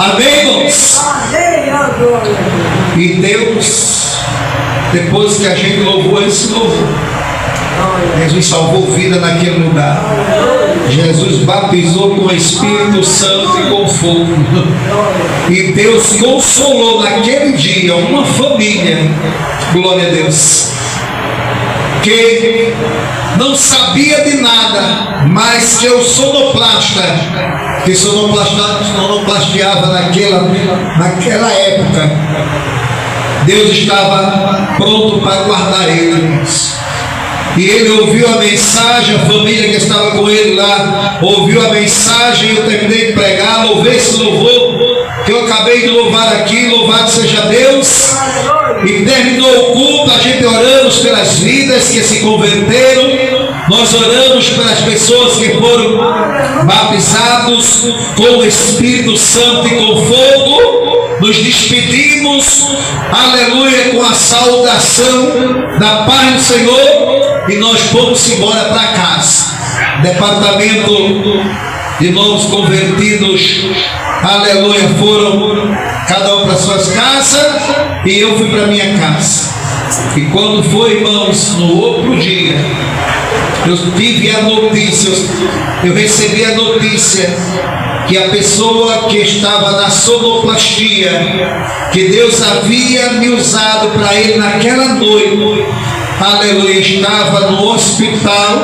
Amém, irmãos? E Deus, depois que a gente louvou esse louvor, Jesus salvou vida naquele lugar. Jesus batizou com o Espírito Santo e com fogo. E Deus consolou naquele dia uma família, glória a Deus, que não sabia de nada, mas que o sonoplasta, que sonoplasteava naquela época, Deus estava pronto para guardar ele. E ele ouviu a mensagem, a família que estava com ele lá ouviu a mensagem, eu terminei de pregar, louvei esse louvor que eu acabei de louvar aqui, louvado seja Deus. E terminou o culto, a gente oramos pelas vidas que se converteram, nós oramos pelas pessoas que foram batizados com o Espírito Santo e com fogo. Nos despedimos, aleluia, com a saudação da paz do Senhor, e nós fomos embora para casa. Departamento de novos convertidos, aleluia, foram cada um para suas casas, e eu fui para minha casa. E quando foi, irmãos, no outro dia, eu tive a notícia, eu recebi a notícia que a pessoa que estava na sonoplastia, que Deus havia me usado para ele naquela noite, aleluia, estava no hospital,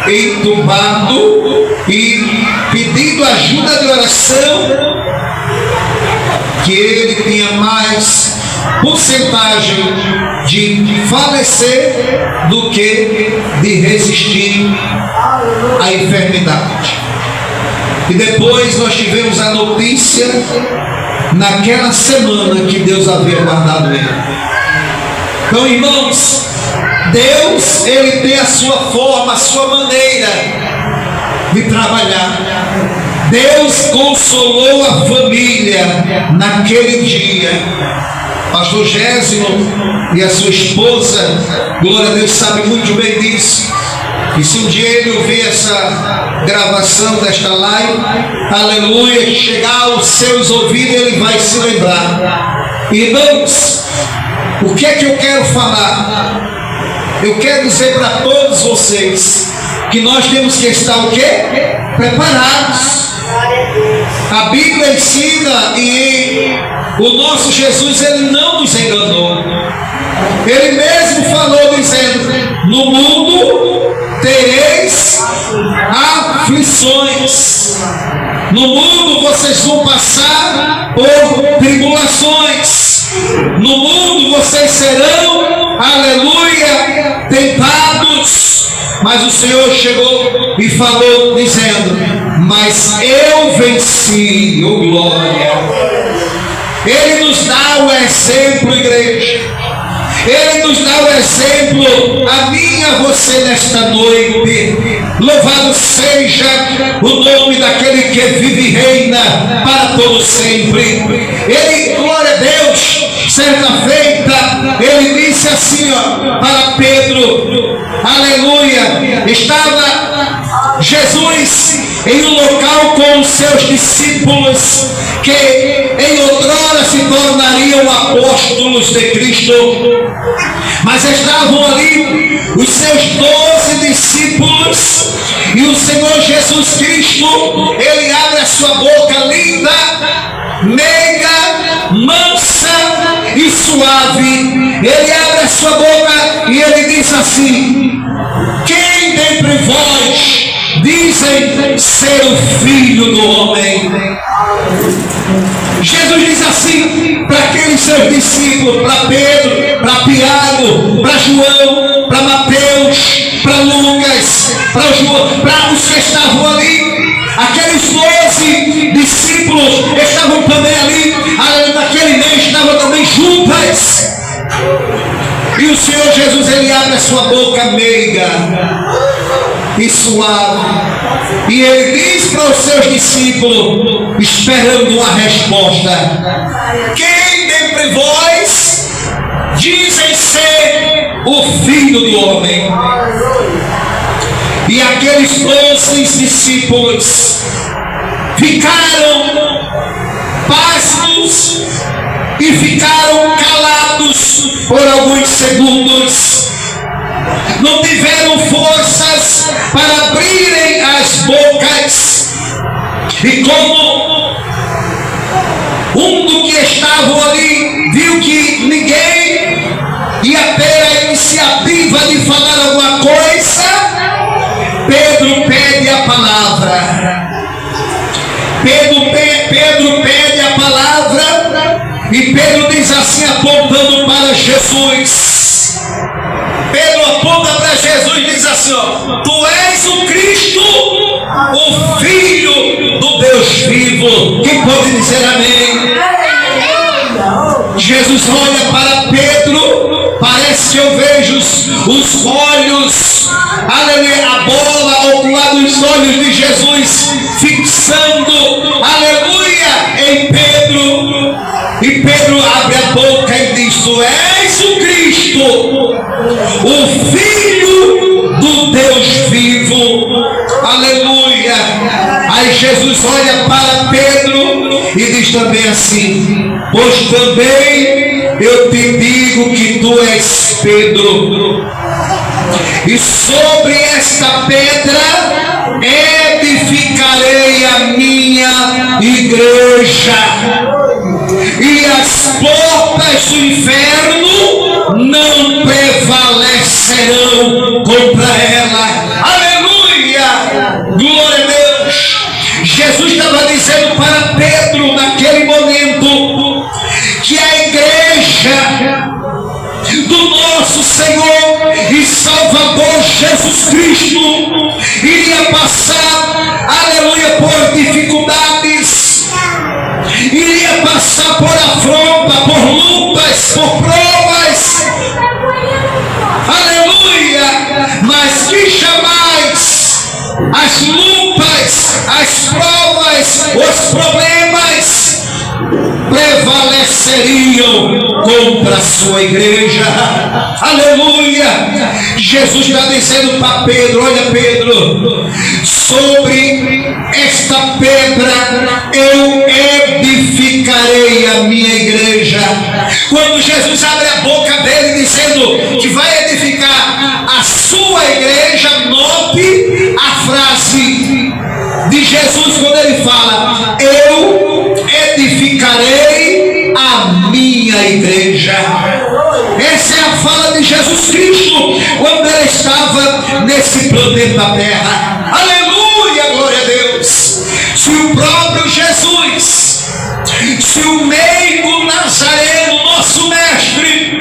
entubado e pedindo ajuda de oração, que ele tinha mais porcentagem de falecer do que de resistir à enfermidade. E depois nós tivemos a notícia naquela semana que Deus havia guardado ele. Então, irmãos, Deus, ele tem a sua forma, a sua maneira de trabalhar. Deus consolou a família naquele dia. Pastor Gésimo e a sua esposa, glória a Deus, sabe muito bem disso. E se um dia ele ouvir essa gravação desta live, aleluia, chegar aos seus ouvidos, ele vai se lembrar. Irmãos, o que é que eu quero falar? Eu quero dizer para todos vocês que nós temos que estar o quê? Preparados. A Bíblia ensina, e o nosso Jesus, ele não nos enganou. Ele mesmo falou dizendo: no mundo tereis aflições. No mundo vocês vão passar por tribulações. No mundo vocês serão, aleluia, tentados. Mas o Senhor chegou e falou dizendo: mas eu venci, oh glória. Ele nos dá o exemplo, igreja. Ele nos dá o exemplo, a mim e a você nesta noite. Louvado seja o nome daquele que vive e reina para todo sempre. Ele, glória a Deus, certa feita, ele disse assim, ó, para Pedro, aleluia, estava Jesus em um local com os seus discípulos, que em outrora se tornariam apóstolos de Cristo, mas estavam ali os seus 12 discípulos, e o Senhor Jesus Cristo, ele abre a sua boca linda, meiga, mansa e suave. Ele abre a sua boca e ele diz assim: quem dentre vós dizem ser o Filho do Homem? Jesus diz assim para aqueles seus discípulos, para Pedro, para Tiago, para João, para Mateus, para Lucas, para os que estavam ali. Aqueles 12 discípulos estavam também ali, naquele mês estavam também juntas. E o Senhor Jesus, ele abre a sua boca meiga e suave, e ele diz para os seus discípulos, esperando uma resposta: quem dentre vós dizem ser o Filho do Homem? E aqueles 12 discípulos ficaram pasmados Jesus e ficaram calados por alguns segundos. Não tiveram forças para abrirem as bocas. E como um do que estavam ali viu que ninguém ia ter a iniciativa de falar alguma coisa, Pedro pede a palavra. Pedro pede a palavra e Pedro diz assim, apontando para Jesus. Pedro aponta para Jesus e diz assim, ó: tu és o Cristo, o Filho do Deus vivo. Quem pode dizer amém? Jesus olha para Pedro, parece que eu vejo os olhos, aleluia, a bola ao lado dos olhos de Jesus, fixando, aleluia, em Pedro. E Pedro abre a boca e diz: tu és o Cristo, o Filho do Deus vivo. Aleluia. Aí Jesus olha para Pedro e diz também assim: pois também eu te digo que tu és Pedro, e sobre esta pedra edificarei a minha igreja, e as portas do inferno não prevalecerão contra ela. Aleluia! Glória a Deus! Jesus estava dizendo para Pedro naquele momento que a igreja do nosso Senhor e Salvador Jesus Cristo iria passar, aleluia, por dificuldades, iria passar por afronta, por lutas, por provas, aleluia, mas que jamais as lutas, as provas, os problemas prevaleceriam contra a sua igreja. Aleluia. Jesus está dizendo para Pedro: olha, Pedro, sobre esta pedra eu edificarei a minha igreja. Quando Jesus abre a boca dele dizendo que vai edificar a sua igreja, note a frase de Jesus quando ele fala: eu edificarei a minha igreja. Essa é a fala de Jesus Cristo quando ele estava nesse planeta Terra. Aleluia, glória a Deus. Se o próprio Jesus, se o meigo Nazareno, nosso mestre,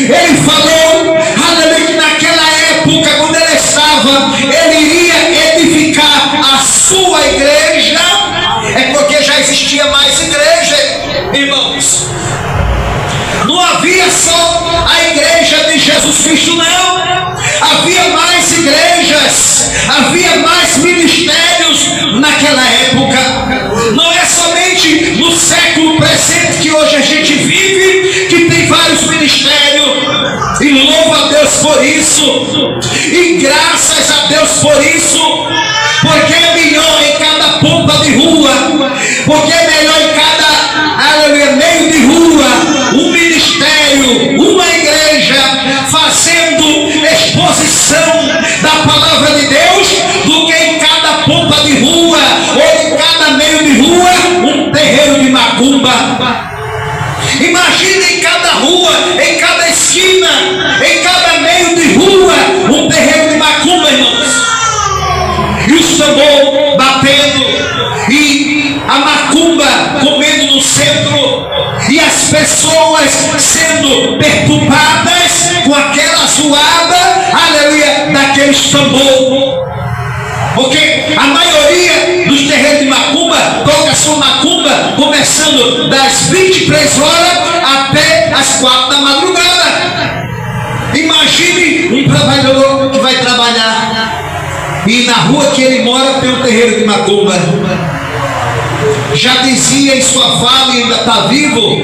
ele falou, aleluia, que naquela época quando ele estava, ele iria edificar a sua igreja, é porque já existia mais igreja, irmãos. Não havia só a igreja de Jesus Cristo, não. Havia mais igrejas, havia mais ministérios naquela época. Não é somente no século presente que hoje a gente vive que tem vários ministérios. E louva a Deus por isso. E graças a Deus por isso. Porque é melhor em cada ponta de rua, porque é melhor em cada, aleluia, meio de rua, um ministério, uma igreja fazendo exposição da palavra de Deus, do que em cada ponta de rua ou em cada meio de rua um terreiro de macumba. Imagine em cada rua, em cada esquina, em cada meio de rua um terreiro de macumba, irmãos. E o tambor batendo, e a macumba comendo no centro, e as pessoas sendo perturbadas com aquela zoada, aleluia, daqueles tambor. Porque a maioria dos terreiros de macumba toca sua macumba começando das 23 horas até as 4 da madrugada. Imagine um trabalhador que vai trabalhar e na rua que ele mora tem um terreiro de macumba. Já dizia em sua fala, e ainda está vivo,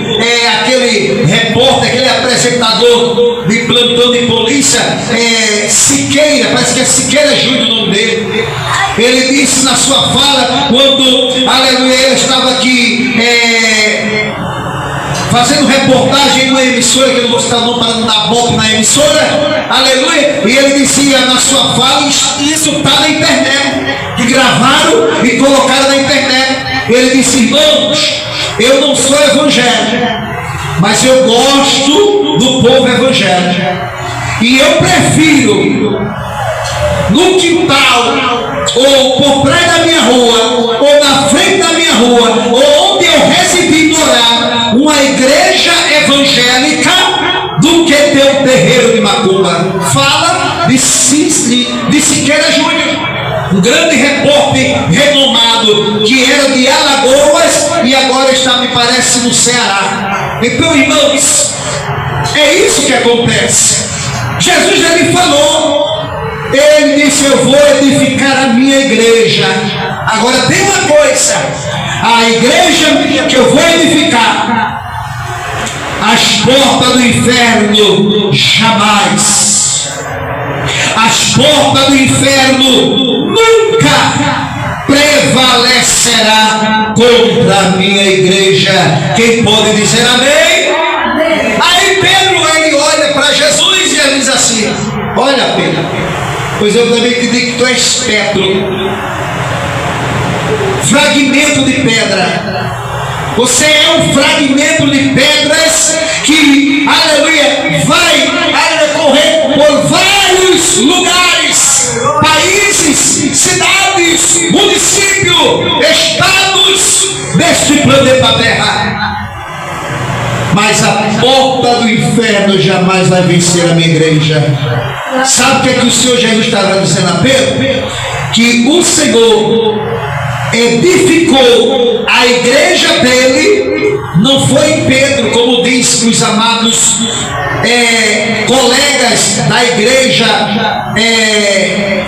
aquele repórter, aquele apresentador de plantão de polícia, Siqueira, parece que é Siqueira Júnior o nome dele. Ele disse na sua fala, quando, aleluia, ele estava aqui fazendo reportagem em uma emissora, que eu não vou citar o nome para não dar golpe na emissora, aleluia, e ele dizia na sua fala, isso está na internet, que gravaram e colocaram na internet. Ele disse: irmãos, eu não sou evangélico, mas eu gosto do povo evangélico, e eu prefiro no quintal, ou por trás da minha rua, ou na frente da minha rua, ou onde eu residi morar, uma igreja evangélica, do que ter um terreiro de macumba. Fala de Siqueira Júnior, um grande repórter renomado, que era de Alagoas e agora está, me parece, no Ceará. Então, irmãos, é isso que acontece. Jesus já lhe falou. Ele disse: eu vou edificar a minha igreja. Agora tem uma coisa: a igreja que eu vou edificar, as portas do inferno jamais, as portas do inferno nunca prevalecerá contra a minha igreja. Quem pode dizer amém? Aí Pedro, ele olha para Jesus e ele diz assim: olha, Pedro, pois eu também te digo que tu és Pedro, fragmento de pedra. Você é um fragmento de pedras que, aleluia, vai correr por vários lugares, países, cidades, municípios, estados deste planeta Terra. Mas a porta do inferno jamais vai vencer a minha igreja. Sabe o que é que o Senhor Jesus estava dizendo a Pedro? Que o Senhor edificou a igreja dele, não foi Pedro, como diz os amados colegas da igreja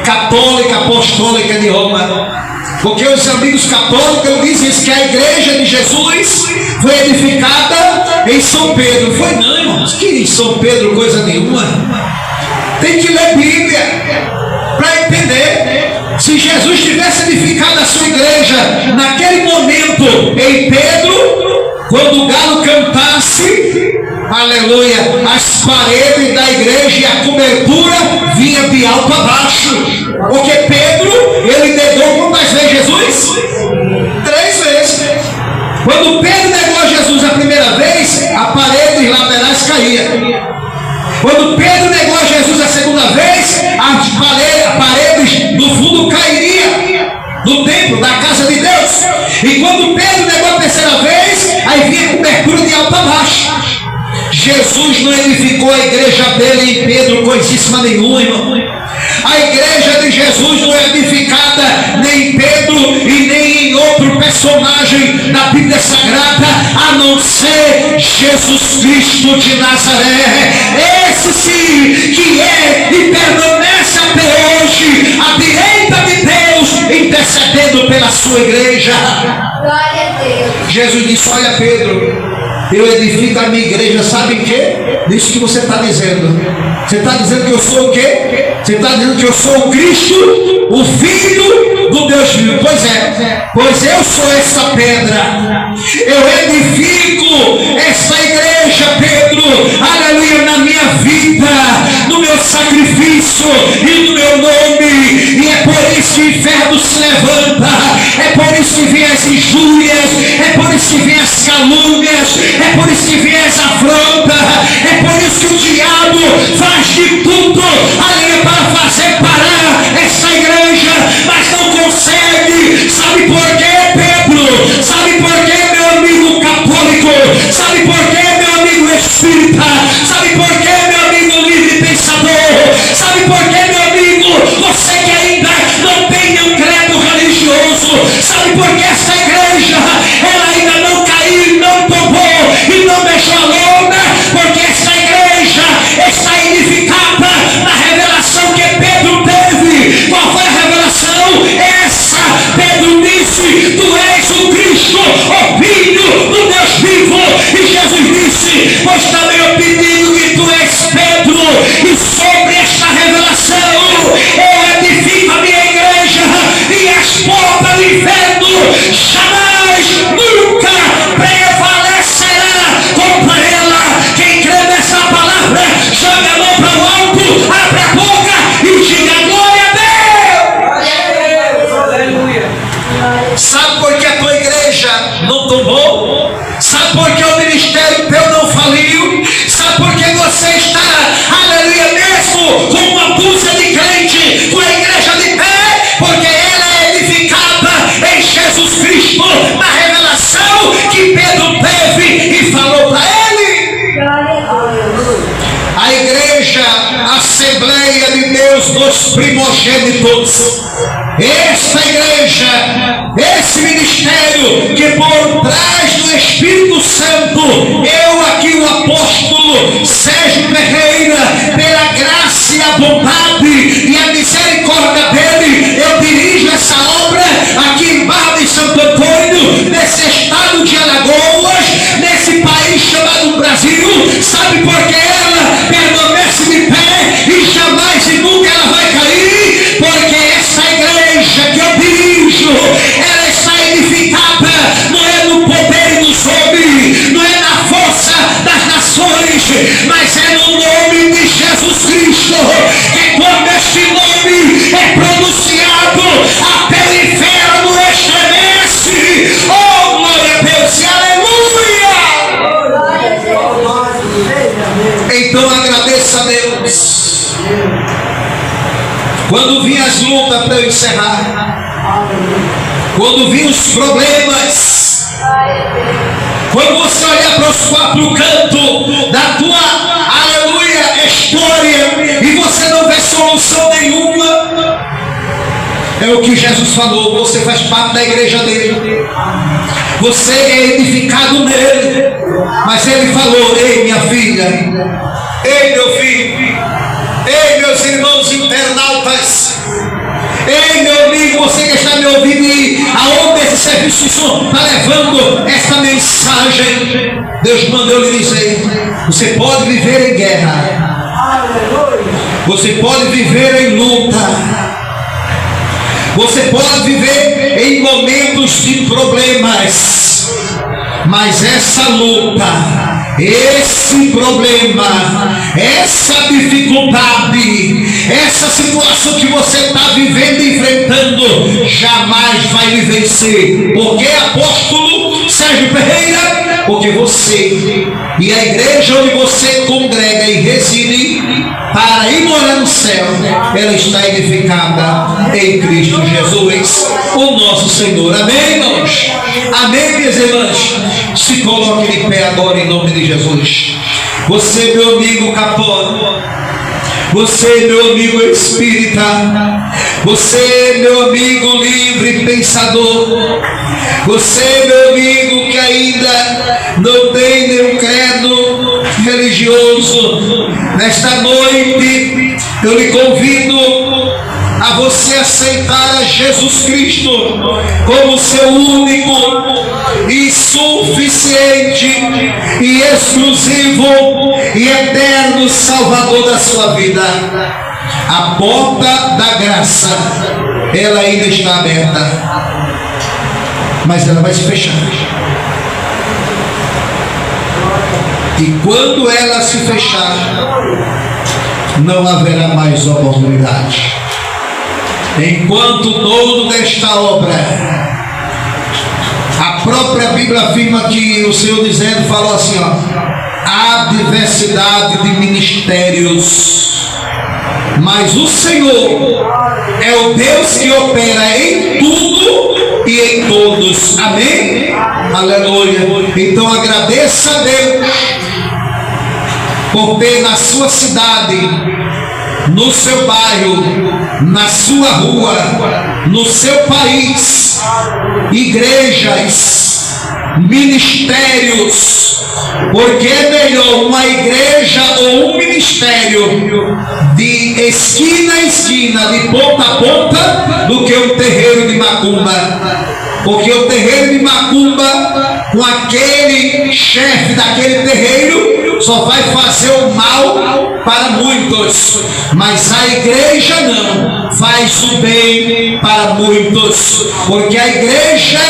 católica, apostólica de Roma. Porque os amigos católicos dizem que a igreja de Jesus foi edificada em São Pedro. Foi não, irmãos, que em São Pedro coisa nenhuma. Tem que ler Bíblia para entender. Se Jesus tivesse edificado a sua igreja naquele momento em Pedro, quando o galo cantasse, aleluia, as paredes da igreja e a cobertura vinha de alto a baixo. Porque Pedro, ele negou quantas vezes Jesus? 3 vezes. Quando Pedro negou a Jesus a primeira vez, a parede laterais caía. Quando Pedro negou a Jesus a segunda vez, as paredes do fundo cairiam do templo, da casa de Deus. E quando Pedro negou a terceira vez, aí vinha a cobertura de alto a baixo. Jesus não edificou a igreja dele em Pedro coisíssima nenhuma, irmão. A igreja de Jesus não é edificada nem em Pedro e nem em outro personagem da Bíblia Sagrada, a não ser Jesus Cristo de Nazaré. Esse sim que é e permanece até hoje à direita de Deus, intercedendo pela sua igreja. Glória a Deus. Jesus disse: olha, Pedro, eu edifico a minha igreja, sabe em quê? Disso que você está dizendo. Você está dizendo que eu sou o quê? Você está dizendo que eu sou o Cristo, o Filho do Deus vivo. Pois é, pois eu sou essa pedra. Eu edifico essa igreja, Pedro, aleluia, na minha vida, no meu sacrifício e no meu nome. E é por isso que o inferno se levanta, é por isso que vem as injúrias, é por isso que vem as calúnias, é por isso que vem as afrontas, é por isso que o diabo faz de tudo, aleluia, para fazer parar essa igreja, mas não consegue. Sabe por quê, Pedro? Sabe por quê, meu amigo católico? Sabe por quê, meu amigo espírita? Sabe por quê, meu amigo livre pensador? Sabe por quê, meu amigo, você que ainda não tem nenhum credo religioso? Sabe por que essa igreja, ela ainda não caiu, não tomou por que o ministério teu não faliu? Sabe por que você está, aleluia, mesmo com uma dúzia de crente, com a igreja de pé? Porque ela é edificada em Jesus Cristo, na revelação que Pedro teve e falou para ele. A igreja, a Assembleia de Deus dos primogênitos, esta igreja, esse ministério que por trás do Espírito Santo, eu aqui o apóstolo Sérgio Ferreira, pela graça e a bondade e a misericórdia dele, eu dirijo essa obra aqui em Barra de Santo Antônio, nesse estado de Alagoas, nesse país chamado Brasil. Sabe por que ela permanece de pé e jamais e nunca ela vai cair? Porque essa igreja que eu dirijo, ela está edificada, não é no poder dos homens, não é na força das nações, mas é no nome de Jesus Cristo, que quando este nome é pronunciado, até o inferno estremece. Oh, glória a Deus e aleluia! Então agradeça a Deus. Quando vinham as lutas, para eu encerrar, quando vinham os problemas, quando você olhar para os quatro cantos da tua, aleluia, história, e você não vê solução nenhuma, é o que Jesus falou: você faz parte da igreja dele, você é edificado nele. Mas ele falou: ei, minha filha, ei, meu filho, ei, meus irmãos internautas, ei, meu amigo, você que está me ouvindo e aonde esse serviço está levando esta mensagem, Deus mandou lhe dizer: você pode viver em guerra, você pode viver em luta, você pode viver em momentos de problemas, mas essa luta, esse problema, essa dificuldade, essa situação que você está vivendo e enfrentando, jamais vai lhe vencer. Porque, apóstolo Sérgio Ferreira, porque você e a igreja onde você congrega e reside para ir morar no céu, ela está edificada em Cristo Jesus, o nosso Senhor. Amém, irmãos? Amém, minhas irmãs? Se coloque de pé agora em nome de Jesus. Você, meu amigo Capó, você, meu amigo espírita, você, meu amigo livre pensador, você, meu amigo que ainda não tem nenhum credo religioso, nesta noite eu lhe convido a você aceitar a Jesus Cristo como seu único e suficiente e exclusivo e eterno Salvador da sua vida. A porta da graça, ela ainda está aberta, mas ela vai se fechar. E quando ela se fechar, não haverá mais oportunidade. Enquanto todo desta obra, a própria Bíblia afirma que o Senhor dizendo, falou assim, ó: há diversidade de ministérios, mas o Senhor é o Deus que opera em tudo e em todos. Amém? Aleluia. Então agradeça a Deus por ter na sua cidade, no seu bairro, na sua rua, no seu país, igrejas, ministérios, porque é melhor uma igreja ou um ministério de esquina a esquina, de ponta a ponta, do que um terreiro de macumba. Porque o terreiro de macumba, com aquele chefe daquele terreiro, só vai fazer o mal para muitos, mas a igreja não, faz o bem para muitos, porque a igreja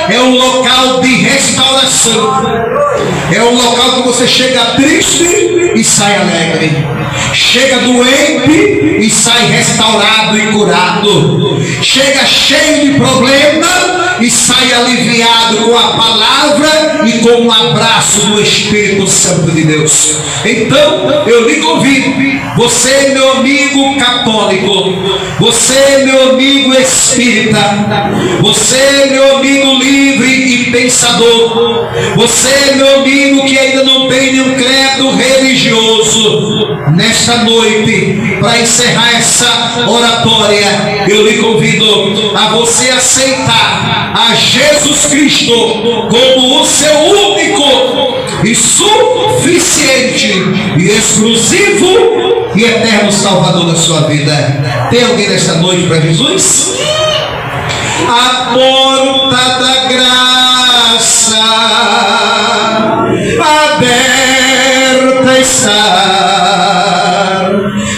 é um local de restauração, é um local que você chega triste e sai alegre, chega doente e sai restaurado e curado, chega cheio de problema e sai aliviado com a palavra e com um abraço abraço do Espírito Santo de Deus. Então, eu lhe convido, você meu amigo católico, você meu amigo espírita, você meu amigo livre e pensador, você meu amigo que ainda não tem nenhum credo religioso, nesta noite, para encerrar essa oratória, eu lhe convido a você aceitar a Jesus Cristo como o seu único e suficiente e exclusivo e eterno Salvador da sua vida. Tem alguém nesta noite para Jesus? A porta da graça aberta está,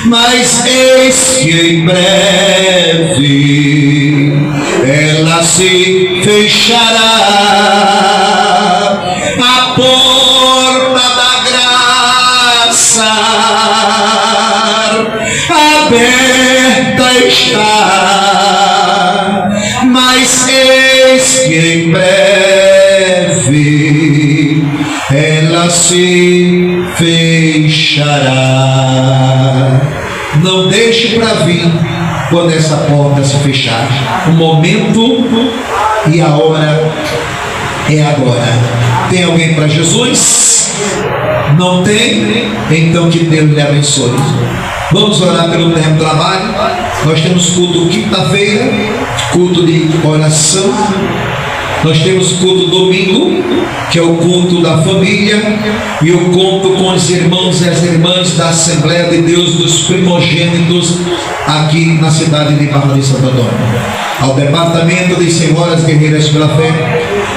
mas eis que em breve ela se fechará. A porta da graça aberta está, mas eis que em breve ela se fechará. Não deixe para vir quando essa porta se fechar. O momento e a hora é agora. Tem alguém para Jesus? Não tem? Então que Deus lhe abençoe. Vamos orar pelo tempo de trabalho. Nós temos culto quinta-feira, culto de oração. Nós temos culto domingo, que é o culto da família, e o culto com os irmãos e as irmãs da Assembleia de Deus dos Primogênitos, aqui na cidade de Barra de Santo Antônio. Ao Departamento de Senhoras Guerreiras pela Fé,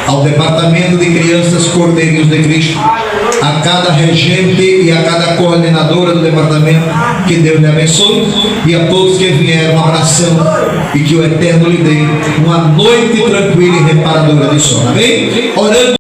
ao Departamento de Crianças Cordeirinhos de Cristo, a cada regente e a cada coordenadora do departamento, que Deus lhe abençoe, e a todos que vieram, um abração, e que o Eterno lhe dê uma noite tranquila e reparadora de sono. Amém? Orando.